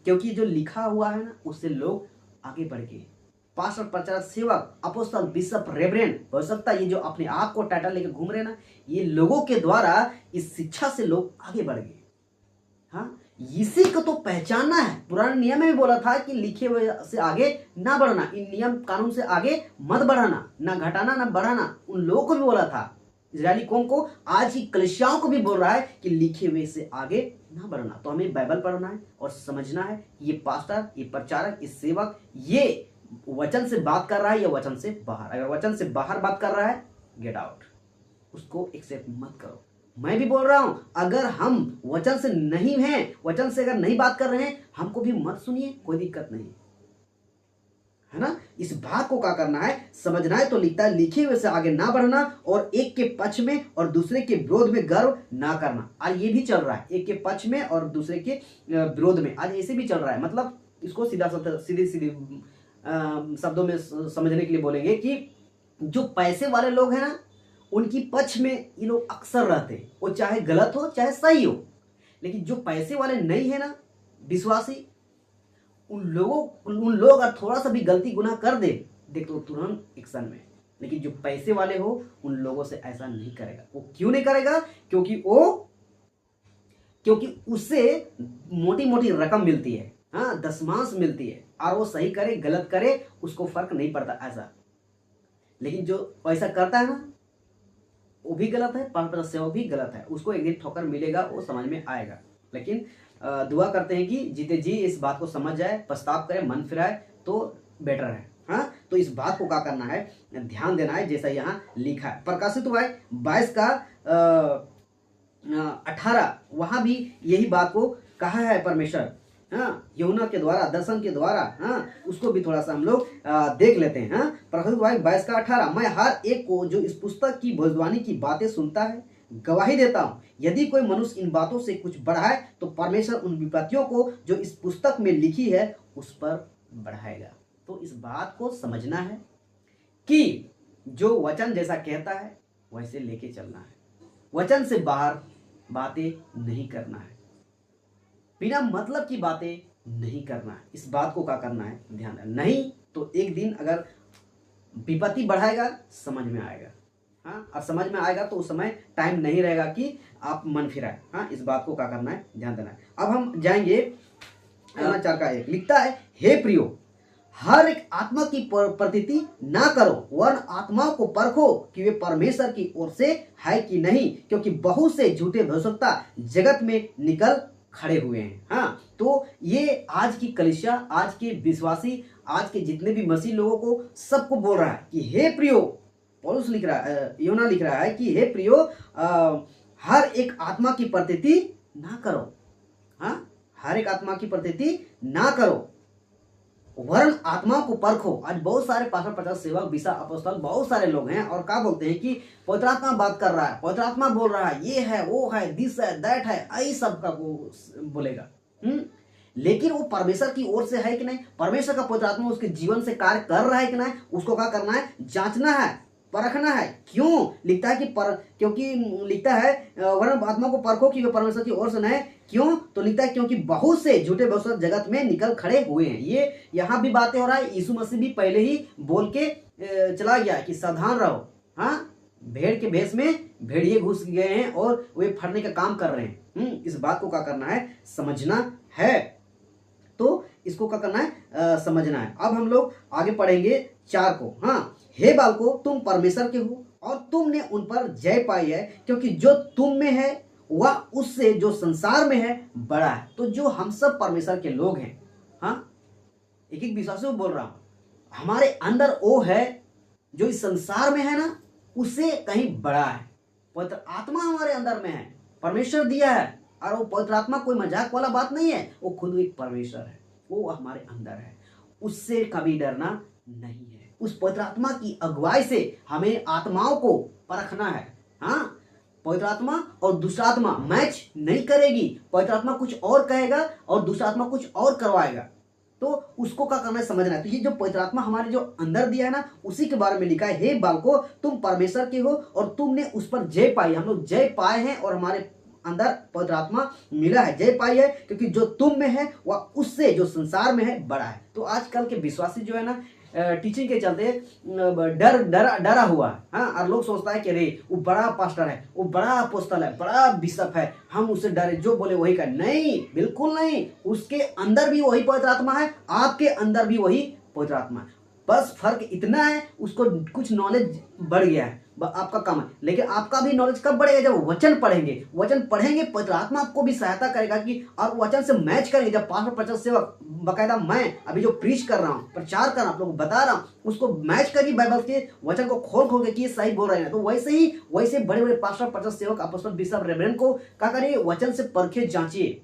क्योंकि जो लिखा हुआ है ना, उससे लोग आगे बढ़ गए। पास्टर, प्रचारक, सेवक, अपोस्तल, बिशप, रेवरेंड, हो सकता है ये जो अपने आप को टाइटल लेके घूम रहे ना, ये लोगों के द्वारा इस शिक्षा से लोग आगे बढ़ गए। हाँ, इसी को तो पहचानना है। पुराने नियम में भी बोला था कि लिखे हुए से आगे ना बढ़ना, इन नियम कानून से आगे मत बढ़ाना, ना घटाना ना बढ़ाना। उन लोगों को भी बोला था, इजरायली कौम को, आज की कलीसियाओं को भी बोल रहा है कि लिखे हुए से आगे ना बढ़ना। तो हमें बाइबल पढ़ना है और समझना है ये पास्टर, ये प्रचारक, ये सेवक, ये वचन से बात कर रहा है या वचन से बाहर। अगर वचन से बाहर बात कर रहा है, गेट आउट, उसको एक्सेप्ट मत करो। मैं भी बोल रहा हूं, अगर हम वचन से नहीं हैं, वचन से अगर नहीं बात कर रहे हैं, हमको भी मत सुनिए, कोई दिक्कत नहीं है ना। इस बात को क्या करना है, समझना है। तो लिखता है लिखे हुए से आगे ना बढ़ना और एक के पक्ष में और दूसरे के विरोध में गर्व ना करना। आज ये भी चल रहा है, एक के पक्ष में और दूसरे के विरोध में, आज ऐसे भी चल रहा है। मतलब इसको सीधे शब्दों में समझने के लिए बोलेंगे कि जो पैसे वाले लोग हैं ना, उनकी पक्ष में ये लोग अक्सर रहते हैं, वो चाहे गलत हो चाहे सही हो। लेकिन जो पैसे वाले नहीं है ना, विश्वासी, उन लोग अगर थोड़ा सा भी गलती गुनाह कर दे, देख तो तुरंत एक्शन में। लेकिन जो पैसे वाले हो, उन लोगों से ऐसा नहीं करेगा। वो क्यों नहीं करेगा? क्योंकि उससे मोटी मोटी रकम मिलती है, हाँ, दशमांश मिलती है, और वो सही करे गलत करे उसको फर्क नहीं पड़ता ऐसा। लेकिन जो पैसा करता है ना, वो भी गलत है, परंपरा से वो भी गलत है, उसको एक दिन ठोकर मिलेगा, वो समझ में आएगा। लेकिन दुआ करते हैं कि जीते जी इस बात को समझ जाए, पछताव करे, मन फिराए तो बेटर है। हाँ, तो इस बात को क्या करना है, ध्यान देना है, जैसा यहाँ लिखा है प्रकाशित हुआ है 22 का 18, वहां भी यही बात को कहा है परमेश्वर, हाँ, यूहन्ना के द्वारा, दर्शन के द्वारा। हाँ, उसको भी थोड़ा सा हम लोग देख लेते हैं। हाँ, प्रकाशित हुआ है 22 का 18, मैं हर एक को जो इस पुस्तक की भविष्यवाणी की बातें सुनता है गवाही देता हूं, यदि कोई मनुष्य इन बातों से कुछ बढ़ाए तो परमेश्वर उन विपत्तियों को जो इस पुस्तक में लिखी है उस पर बढ़ाएगा। तो इस बात को समझना है कि जो वचन जैसा कहता है वैसे लेके चलना है, वचन से बाहर बातें नहीं करना है। बिना मतलब की बातें नहीं करना है। इस बात को क्या करना है, ध्यान रखना। नहीं तो एक दिन अगर विपत्ति बढ़ाएगा समझ में आएगा। हाँ, और समझ में आएगा तो उस समय टाइम नहीं रहेगा कि आप मन फिराए। हाँ, इस बात को क्या करना है, ध्यान देना है। अब हम जाएंगे 4 का 1 लिखता है, हे प्रियो, हर एक आत्मा की प्रतीति ना करो, वरन आत्माओं को परखो कि वे परमेश्वर की ओर से है कि नहीं, क्योंकि बहुत से झूठे भविष्यवक्ता जगत में निकल खड़े हुए हैं। हाँ, तो ये आज की कलीसिया, आज के विश्वासी, आज के जितने भी मसीह लोगों को सबको बोल रहा है कि हे प्रियो, पौलुस लिख रहा है, योना लिख रहा है कि हे प्रियो, हर एक आत्मा की प्रतीति ना करो। हाँ, हर एक आत्मा की प्रतीति ना करो, वरन आत्माओं को परखो। आज बहुत सारे पास्टर, प्रचारक, सेवक, बिशप, अपोस्तल, बहुत सारे लोग हैं और क्या बोलते हैं कि पवित्र आत्मा बात कर रहा है, पवित्र आत्मा बोल रहा है, ये है, वो है, दिस है, दैट है, यही सब का वो बोलेगा। लेकिन वो परमेश्वर की ओर से है कि नहीं, परमेश्वर का पवित्र आत्मा उसके जीवन से कार्य कर रहा है कि नहीं, उसको क्या करना है, जांचना है, परखना है। क्यों लिखता है कि क्योंकि लिखता है वरन आत्मा को परखो कि वे परमेश्वर की ओर से नहीं। क्यों तो लिखता है क्योंकि बहुत से झूठे भविष्य जगत में निकल खड़े हुए हैं। ये यहाँ भी बातें हो रहा है, यीशु मसीह भी पहले ही बोल के चला गया कि सावधान रहो। हाँ, भेड़ के भेष में भेड़िए घुस गए हैं और वे फड़ने का काम कर रहे हैं। इस बात को क्या करना है, समझना है। तो इसको क्या करना है, समझना है। अब हम लोग आगे पढ़ेंगे 4 को। हाँ, हे बालको, तुम परमेश्वर के हो और तुमने उन पर जय पाई है, क्योंकि जो तुम में है वह उससे जो संसार में है बड़ा है। तो जो हम सब परमेश्वर के लोग हैं, हाँ, एक एक विश्वासी को बोल रहा हूं, हमारे अंदर वो है जो इस संसार में है ना, उससे कहीं बड़ा है। पवित्र आत्मा हमारे अंदर में है, परमेश्वर दिया है, और वो पवित्र आत्मा कोई मजाक वाला बात नहीं है, वो खुद एक परमेश्वर है, वो हमारे अंदर है, उससे कभी डरना नहीं है। उस पवित्र आत्मा की अगुवाई से हमें आत्माओं को परखना है। हाँ, पवित्र आत्मा और दूसरा आत्मा मैच नहीं करेगी, पवित्र आत्मा कुछ और कहेगा और दूसरा आत्मा कुछ और करवाएगा। तो उसको क्या करना है, समझना है। तो ये जो पवित्र आत्मा हमारे जो अंदर दिया है ना, उसी के बारे में लिखा है, हे बालको, तुम परमेश्वर के हो और तुमने उस पर जय पाई। हम लोग जय पाए हैं और हमारे अंदर पवित्र आत्मा मिला है, जय पाई है, क्योंकि जो तुम में है वह उससे जो संसार में है बड़ा है। तो आजकल के विश्वासी जो है ना, टीचिंग के चलते डरा हुआ है। हाँ, और लोग सोचता है कि अरे वो बड़ा पास्टर है, वो बड़ा अपोस्तल है, बड़ा बिशप है, हम उससे डरे, जो बोले वही कर। नहीं, बिल्कुल नहीं, उसके अंदर भी वही पवित्र आत्मा है, आपके अंदर भी वही पवित्र आत्मा है। बस फर्क इतना है, उसको कुछ नॉलेज बढ़ गया है, आपका कम है। लेकिन आपका भी नॉलेज कब बढ़ेगा, जब वचन पढ़ेंगे। वचन पढ़ेंगे, पवित्र आत्मा आपको भी सहायता करेगा कि और वचन से मैच करेंगे। जब पास्टर, प्रचारक, सेवक, बकायदा मैं अभी जो प्रीच कर रहा हूँ, प्रचार कर रहा हूँ, आप लोग बता रहा हूँ, उसको मैच करिए बाइबल के वचन को खोल के कि ये सही बोल रहे हैं। तो वैसे बड़े बड़े पास्टर, प्रचारक, सेवक, अपोस्तल, बिशप, रेवरेंड को क्या करिए, वचन से परखे, जांचिए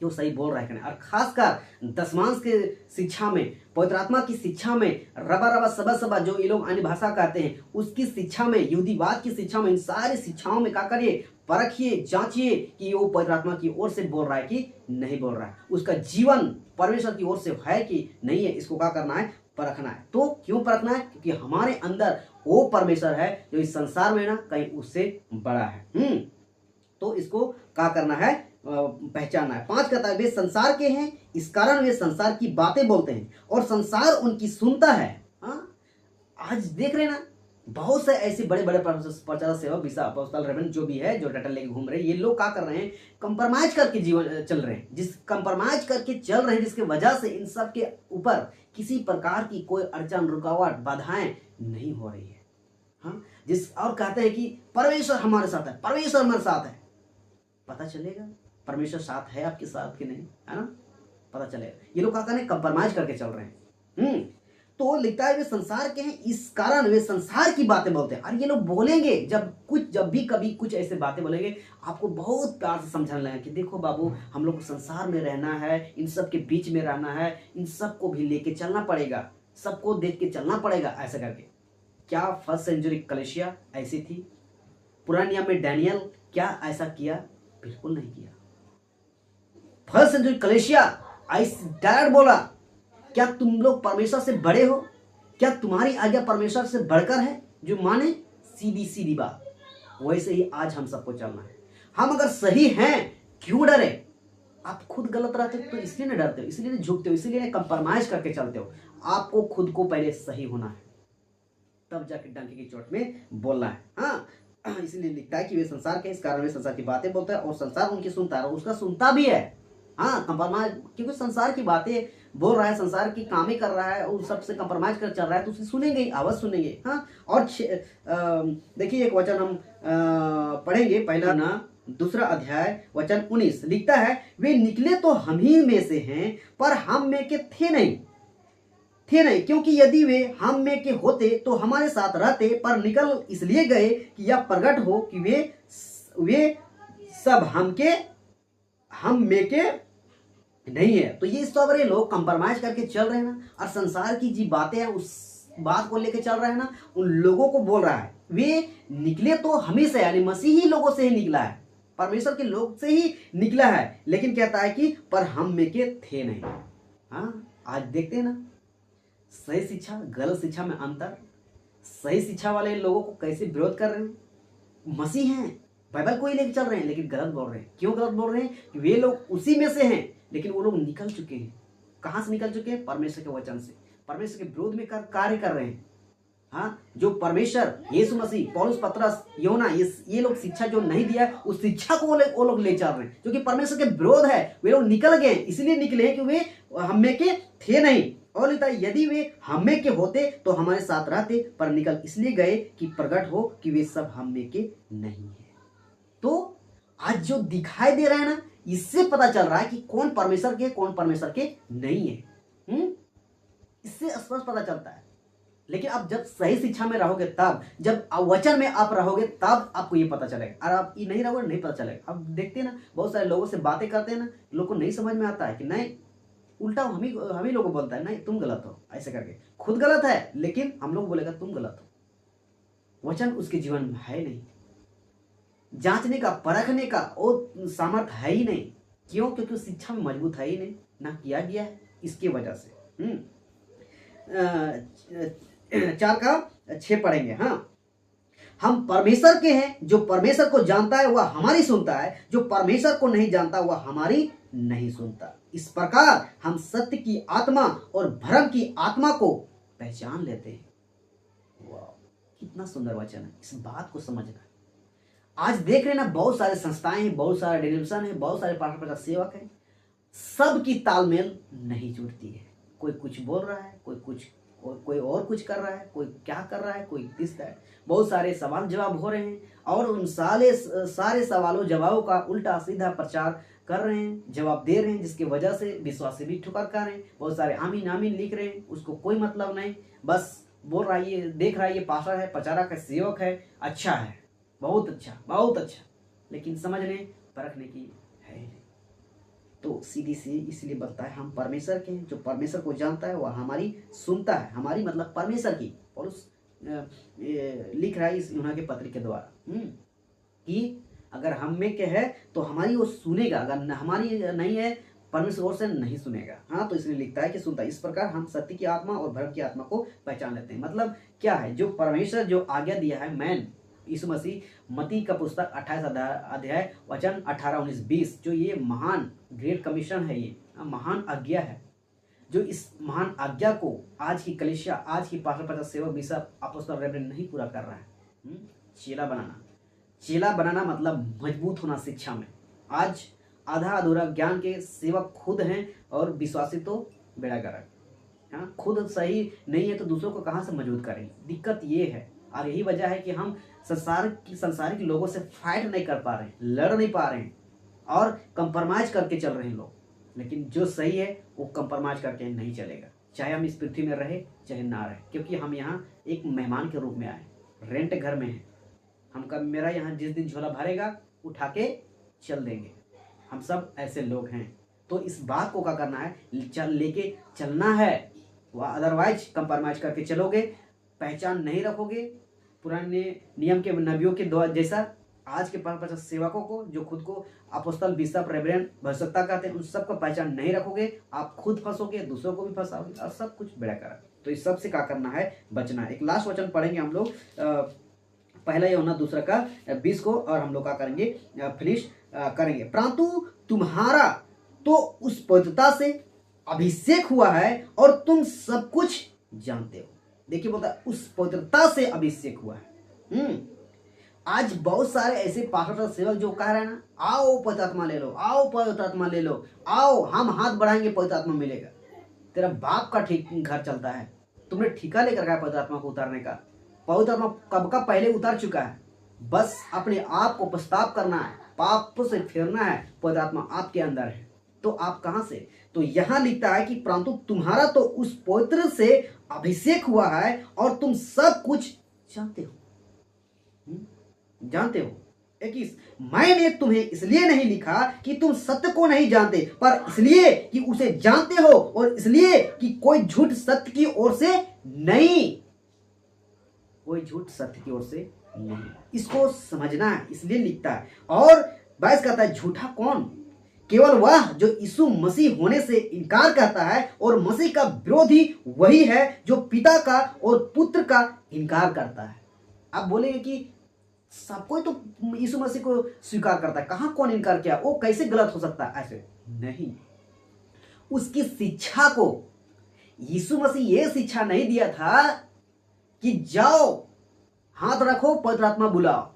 जो सही बोल रहा है कि नहीं। और खासकर दशमांश के शिक्षा में, पवित्र आत्मा की शिक्षा में, रबा सबा जो ये लोग अन्य भाषा कहते हैं, उसकी शिक्षा में, यहूदीवाद की शिक्षा में, इन सारी शिक्षाओं में क्या करिए, परखिए, जांचिए कि वो पवित्र आत्मा की ओर से बोल रहा है कि नहीं बोल रहा है, उसका जीवन परमेश्वर की ओर से है कि नहीं है। इसको क्या करना है, परखना है। तो क्यों परखना है, क्योंकि हमारे अंदर वो परमेश्वर है जो इस संसार में ना कहीं उससे बड़ा है। तो इसको क्या करना है, पहचानना है। 5 कहता है, वे संसार के हैं, इस कारण वे संसार की बातें बोलते हैं और संसार उनकी सुनता है। हाँ, आज देख रहे ना, बहुत से ऐसे बड़े बड़े प्रचारक, सेवक, बिशप, अपोस्तल, रेवरेंड जो भी है, जो टाइटल लेके घूम रहे हैं, ये लोग क्या कर रहे हैं, कंप्रोमाइज करके जीवन चल रहे हैं। जिस कंप्रोमाइज करके चल रहे हैं, जिसके वजह से इन सब के ऊपर किसी प्रकार की कोई अड़चन, रुकावट, बाधाएं नहीं हो रही है। हाँ, और कहते हैं कि परमेश्वर हमारे साथ है, परमेश्वर हमारे साथ है। पता चलेगा परमेश्वर साथ है आपके साथ कि नहीं, है ना, पता चलेगा। ये लोग क्या कर रहे हैं, कंप्रोमाइज करके चल रहे हैं। तो लिखता है वे संसार के हैं, इस कारण वे संसार की बातें बोलते हैं। और ये लोग बोलेंगे, जब भी कभी कुछ ऐसे बातें बोलेंगे, आपको बहुत प्यार से समझाने लगे कि देखो बाबू, हम लोग संसार में रहना है, इन सब के बीच में रहना है, इन सबको भी लेके चलना पड़ेगा, सबको देख के चलना पड़ेगा, ऐसा करके। क्या फर्स्ट सेंचुरी कलीसिया ऐसी थी? पुराने नियम में डैनियल क्या ऐसा किया? बिल्कुल नहीं किया। फर्स्ट सेंचुरी कलीसिया डायरेक्ट बोला, क्या तुम लोग परमेश्वर से बड़े हो? क्या तुम्हारी आज्ञा परमेश्वर से बढ़कर है? जो माने सीधी बात। वैसे ही आज हम सबको चलना है। हम अगर सही हैं, क्यों डरे? आप खुद गलत रहते हो तो इसलिए नहीं डरते हो, इसलिए नहीं झुकते हो, इसलिए नहीं कंप्रोमाइज करके चलते हो। आपको खुद को पहले सही होना है, तब जाके डंके की चोट में बोलना है। हाँ, इसलिए लिखता है कि वे संसार के, इस कारण वे संसार की बातें बोलता है और संसार उनकी सुनता है और उसका सुनता भी है। हाँ, कंप्रोमाइज, क्योंकि संसार की बातें बोल रहा है, संसार की काम ही कर रहा है और सबसे कंप्रोमाइज कर चल रहा है तो उसकी सुनेंगे ही, आवाज सुनेंगे। हाँ, और देखिए एक वचन हम पढ़ेंगे, पहला ना दूसरा अध्याय वचन 19 लिखता है, वे निकले तो हम ही में से हैं पर हम में के थे नहीं, क्योंकि यदि वे हम में के होते तो हमारे साथ रहते, पर निकल इसलिए गए कि यह प्रकट हो कि वे सब हम में के नहीं है। तो ये सबरे लोग कंप्रोमाइज करके चल रहे हैं ना, और संसार की जी बातें हैं उस बात को लेके चल रहे हैं ना, उन लोगों को बोल रहा है वे निकले तो हमी से, यानी मसीही लोगों से ही निकला है, परमेश्वर के लोग से ही निकला है, लेकिन कहता है कि पर हम में के थे नहीं। हाँ, आज देखते हैं ना सही शिक्षा गलत शिक्षा में अंतर, सही शिक्षा वाले लोगों को कैसे विरोध कर रहे हैं। मसीह हैं, बाइबल को ही लेके चल रहे हैं, लेकिन गलत बोल रहे हैं। क्यों गलत बोल रहे हैं? कि वे लोग उसी में से हैं, लेकिन वो लोग निकल चुके हैं। कहाँ से निकल चुके हैं? परमेश्वर के वचन से, परमेश्वर के विरोध में कार्य कर रहे हैं। हाँ, जो परमेश्वर, यीशु मसीह, पौलुस, पतरस, योना, ये लोग शिक्षा जो नहीं दिया उस शिक्षा को वो लोग ले चल रहे हैं, जो कि परमेश्वर के विरोध है। वे लोग निकल गए, इसलिए निकले कि वे हम में के थे नहीं। और लिखता है यदि वे हम में के होते तो हमारे साथ रहते, पर निकल इसलिए गए कि प्रकट हो कि वे सब हम में के नहीं है। तो आज जो दिखाई दे रहा है ना, इससे पता चल रहा है कि कौन परमेश्वर के, कौन परमेश्वर के नहीं है। इससे स्पष्ट पता चलता है। लेकिन अब जब सही शिक्षा में रहोगे, तब जब वचन में आप रहोगे, तब आपको ये पता चलेगा। और आप ये नहीं रहोगे, नहीं पता चलेगा। अब देखते हैं ना, बहुत सारे लोगों से बातें करते हैं ना, लोग को नहीं समझ में आता है कि नहीं, उल्टा हम ही लोगों को बोलता है नहीं तुम गलत हो, ऐसे करके खुद गलत है, लेकिन हम लोग बोलेगा तुम गलत हो। वचन उसके जीवन में है नहीं, जांचने का, परखने का वो सामर्थ है ही नहीं। क्यों? क्योंकि शिक्षा में मजबूत है ही नहीं, ना किया गया है, इसकी वजह से। 4:6 पढ़ेंगे। हाँ, हम परमेश्वर के हैं, जो परमेश्वर को जानता है वह हमारी सुनता है, जो परमेश्वर को नहीं जानता वह हमारी नहीं सुनता। इस प्रकार हम सत्य की आत्मा और भ्रम की आत्मा को पहचान लेते हैं। वाह, कितना सुंदर वचन है। इस बात को समझना। आज देख रहे हैं ना, बहुत सारे संस्थाएं हैं, बहुत सारे डेनिवेशन है, बहुत सारे पाठक सेवक हैं, सबकी तालमेल नहीं जुड़ती है। कोई कुछ बोल रहा है, कोई और कुछ कर रहा है, कोई क्या कर रहा है, कोई किस तरह। बहुत सारे सवाल जवाब हो रहे हैं और उन सारे सवालों जवाबों का उल्टा सीधा प्रचार कर रहे हैं, जवाब दे रहे हैं, जिसकी वजह से विश्वासी भी ठुकर खा रहे हैं। बहुत सारे आमीन आमीन लिख रहे हैं, उसको कोई मतलब नहीं, बस बोल रहा है, ये देख रहा है, ये पास्टर है, प्रचारक है, सेवक है, अच्छा है, बहुत अच्छा, बहुत अच्छा, लेकिन समझने परखने की है नहीं। तो सीधी सी इसलिए बनता है हम परमेश्वर के हैं, जो परमेश्वर को जानता है वह हमारी सुनता है। हमारी मतलब परमेश्वर की। पौलुस लिख रहा है इस यूहन्ना के पत्र के द्वारा कि अगर हम में के है तो हमारी वो सुनेगा, अगर हमारी नहीं है परमेश्वर से नहीं सुनेगा। हाँ, तो इसलिए लिखता है कि सुनता है। इस प्रकार हम सत्य की आत्मा और भ्रम की आत्मा को पहचान लेते हैं। मतलब क्या है? जो परमेश्वर जो आज्ञा दिया है, मैन यीशु मसीह, मत्ती का पुस्तक 28 अध्याय वचन 18, 19, 20, जो ये महान ग्रेट कमीशन है, ये महान आज्ञा है, जो इस महान आज्ञा को आज की कलीसिया, आज की पास्टर सेवक, बिशप, अपोस्तल, रेवरेंड नहीं पूरा कर रहा है। चेला बनाना मतलब मजबूत होना शिक्षा में। आज आधा अधूरा ज्ञान के सेवक खुद हैं और विश्वासी तो बेड़ा गर्क। हाँ, खुद सही नहीं है तो दूसरों को कहाँ से मजबूत करेंगे? दिक्कत ये है, और यही वजह है कि हम संसारिक लोगों से फाइट नहीं कर पा रहे हैं, लड़ नहीं पा रहे हैं और कंप्रोमाइज करके चल रहे हैं लोग। लेकिन जो सही है वो कंप्रोमाइज करके नहीं चलेगा, चाहे हम इस पृथ्वी में रहे चाहे ना रहे, क्योंकि हम यहाँ एक मेहमान के रूप में आए, रेंट घर में है। मेरा यहाँ जिस दिन झोला भरेगा उठा के चल देंगे। हम सब ऐसे लोग हैं। तो इस बात को क्या करना है? लेके चलना है। अदरवाइज कंप्रोमाइज करके चलोगे, पहचान नहीं रखोगे, पुराने नियम के नबियों के द्वारा जैसा आज के पास सेवकों को जो खुद को अपोस्तल, बिशप, रेवरेंड, भविष्यवक्ता कहते हैं, उन सबका पहचान नहीं रखोगे, आप खुद फंसोगे, दूसरों को भी फंसाओगे और सब कुछ बेड़ा करा। तो इस सब से क्या करना है? बचना है। एक लास्ट वचन पढ़ेंगे हम लोग, पहला यूहन्ना 2 का 20 को, और हम लोग क्या करेंगे? फिनिश करेंगे। परंतु तुम्हारा तो उस पवित्रता से अभिषेक हुआ है और तुम सब कुछ जानते हो। देखिए बोलता है उस पवित्रता से अभिषेक हुआ है। आज बहुत सारे ऐसे पास्टर सेवक जो कह रहे हैं ना, आओ पवित्र आत्मा ले लो, आओ पवित्र आत्मा ले लो, आओ हम हाथ बढ़ाएंगे पवित्र आत्मा मिलेगा। तेरा बाप का ठीक घर चलता है, तुमने ठेका लेकर रखा है पवित्र आत्मा को उतारने का। पवित्र आत्मा कब का पहले उतार चुका है, बस अपने आप को पछताव करना है, पाप से फिरना है, पवित्र आत्मा आपके अंदर है। तो आप कहां से? तो यहां लिखता है कि परंतु तुम्हारा तो उस पवित्र से अभिषेक हुआ है और तुम सब कुछ जानते हो। जानते हो। 21 मैंने तुम्हें इसलिए नहीं लिखा कि तुम सत्य को नहीं जानते, पर इसलिए कि उसे जानते हो और इसलिए कि कोई झूठ सत्य की ओर से नहीं, कोई झूठ सत्य की ओर से नहीं। इसको समझना है, इसलिए लिखता है। और 22 कहता है झूठा कौन? केवल वह जो यीशु मसीह होने से इनकार करता है, और मसीह का विरोधी वही है जो पिता का और पुत्र का इनकार करता है। आप बोलेंगे कि सब कोई तो यीशु मसीह को स्वीकार करता है, कहां कौन इनकार किया, वो कैसे गलत हो सकता है? ऐसे नहीं। उसकी शिक्षा को यीशु मसीह ये शिक्षा नहीं दिया था कि जाओ हाथ रखो पवित्र आत्मा बुलाओ,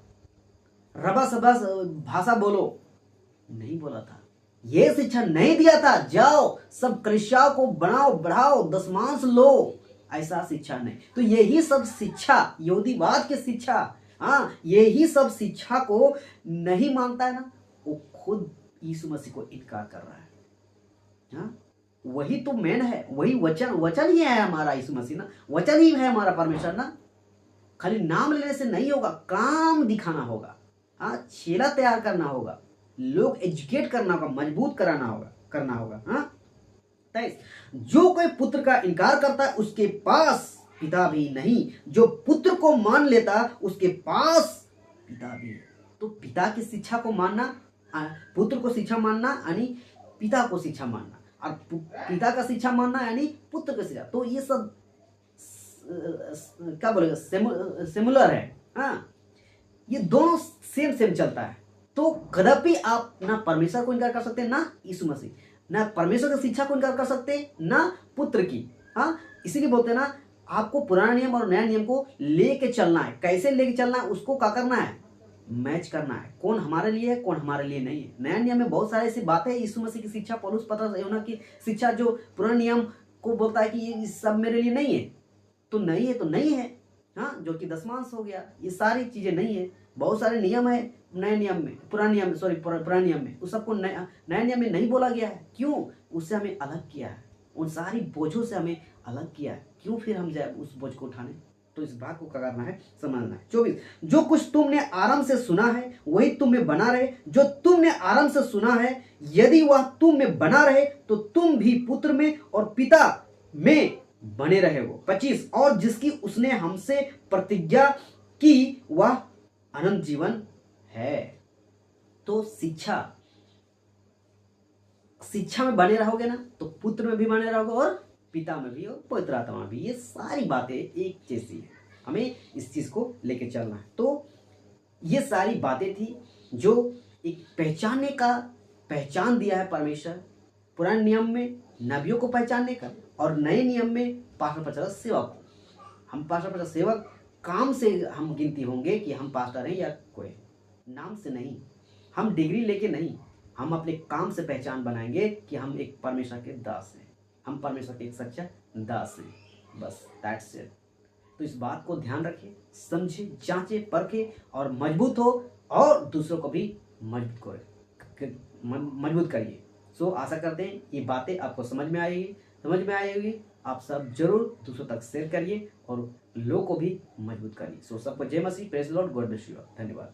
रबा सबा भाषा बोलो, नहीं बोला था। ये शिक्षा नहीं दिया था जाओ सब कलीसियाओं को बनाओ बढ़ाओ दशमांश लो, ऐसा शिक्षा नहीं। तो यही सब शिक्षा यहूदीवाद की शिक्षा, यही सब शिक्षा को नहीं मानता है ना, वो खुद यीशु मसीह को इनकार कर रहा है। वही तो मेन है, वही वचन ही है हमारा यीशु मसीह ना, वचन ही है हमारा परमेश्वर ना। खाली नाम लेने से नहीं होगा, काम दिखाना होगा, चेला तैयार करना होगा, लोग एजुकेट करना होगा, मजबूत करना होगा। 23 जो कोई पुत्र का इनकार करता है उसके पास पिता भी नहीं, जो पुत्र को मान लेता उसके पास पिता भी है। तो पिता की शिक्षा को मानना, पुत्र को शिक्षा मानना यानी पिता को शिक्षा मानना, और पिता का शिक्षा मानना यानी पुत्र का शिक्षा। तो ये सब क्या बोलेगा सिमिलर है। ये दोनों सेम चलता है। तो कदापि आप ना परमेश्वर को इनकार कर सकते ना यीशु मसीह, ना परमेश्वर की शिक्षा को इनकार कर सकते ना पुत्र की। इसीलिए बोलते हैं ना आपको पुराना नियम और नया नियम को लेके चलना है। कैसे लेके चलना है? उसको क्या करना है? मैच करना है, कौन हमारे लिए है कौन हमारे लिए नहीं है। नया नियम में बहुत सारी ऐसी बातें, यीशु मसीह की शिक्षा, पौलुस पतरस यूहन्ना की शिक्षा जो पुराने नियम को बोलता है कि ये सब मेरे लिए नहीं है, तो नहीं है तो नहीं है। जो कि दशमांश हो गया, ये सारी चीजें नहीं है। बहुत सारे नियम है नए नियम में, पुराने नियम में, उस सबको नए नियम में नहीं बोला गया है। क्यों? उससे हमें अलग किया है, उन सारी बोझों से हमें अलग किया है। क्यों फिर हम जाए उस बोझ को उठाने? तो इस बात को क्या करना है? समझना है। 24 जो कुछ तुमने आरंभ से सुना है वही तुम में बना रहे, जो तुमने आरंभ से सुना है यदि वह तुम में बना रहे तो तुम भी पुत्र में और पिता में बने रहे हो। 25 और जिसकी उसने हमसे प्रतिज्ञा की वह अनंत जीवन है। तो शिक्षा में बने रहोगे ना तो पुत्र में भी बने रहोगे और पिता में भी और पवित्र आत्मा में भी। ये सारी बातें एक जैसी है, हमें इस चीज को लेके चलना है। तो ये सारी बातें थी जो एक पहचानने का पहचान दिया है परमेश्वर, पुराने नियम में नबियों को पहचानने का और नए नियम में पास्टर प्रचारक सेवक को। हम पास्टर प्रचारक सेवक काम से हम गिनती होंगे कि हम पास्टर हैं या कोई, नाम से नहीं, हम डिग्री लेके नहीं, हम अपने काम से पहचान बनाएंगे कि हम एक परमेश्वर के दास हैं, हम परमेश्वर के एक सच्चा दास हैं। बस दैट्स इट। तो इस बात को ध्यान रखें, समझे, जांचे, परखे और मजबूत हो और दूसरों को भी मजबूत करिए। सो आशा करते हैं ये बातें आपको समझ में आएगी। आप सब जरूर दूसरों तक शेयर करिए और लोगों को भी मजबूत करिए। सो सबको जय मसीह, praise lord, God bless you. धन्यवाद।